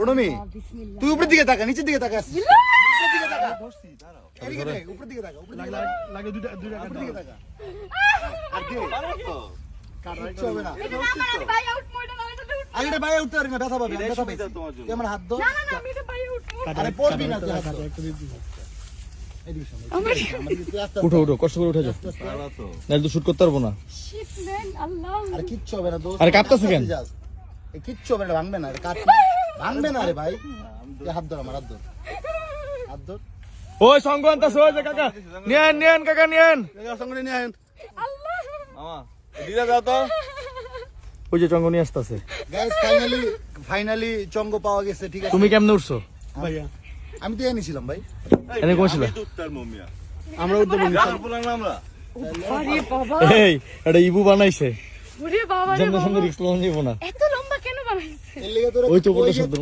প্রণমি বিসমিল্লাহ। তুই উপরের দিকে তাকা, নিচের দিকে তাকা, উপরের দিকে তাকা, এদিকে দেখ, উপরের দিকে তাকা, উপরের দিকে তাকা, লাগে দুইটা উপরের দিকে তাকা। আর দে, কিচ্ছু হবে না। এটা না আমার ভাই আউট মোডে না এটা উঠ। আগে বাইরে উঠতে পারি না, ব্যথা পাবি, আমি ব্যথা পাই। তুই আমার হাত ধর। না না না আমি এটা ভাই উঠ মোড। আরে পড়বি না তুই হাত ধর। এদিকে শোন, আমার এদিকে তুই আস্তে আস্তে, উঠো উঠো, কষ্ট করে উঠে যাও, আস্তে আস্তে। নাহলে তো শুট করতে পারবো না। শিট ম্যান আল্লাহ। আরে কিচ্ছু হবে না দোস্ত। আরে কাঁপতাছে কেন? এই কিচ্ছু হবে না, ভাঙবে না, এটা কাট ভাঙবে না রে ভাই। তুই হাত ধর, আমার হাত ধর, হাত ধর। ওই সঙ্গ আনতাছে, ওই যে কাকা নিয়েন নিয়েন, কাকা নিয়েন। সঙ্গে নিয়ে আহেন আল্লাহ। মামা দিদা দাও তো ওই যে চঙ্গ নিয়ে আসতেছে। গাইস ফাইনালি চঙ্গ পাওয়া গেছে, ঠিক আছে। তুমি কেমনে উঠছো? ভাইয়া আমি তো এনেছিলাম ভাই। এনে কইছিলা? আমরা উঠতে বলি আমরা আরে বাবা। এই এটা ইবু বানাইছে, ওরে বাবা রে সামনে বাবা। সামনে রিস্ক লওয়া যাবে না। এত লম্বা কেন বানাইছে? এর লেগে তোরা ওই তো ওই বলতে যে শব্দ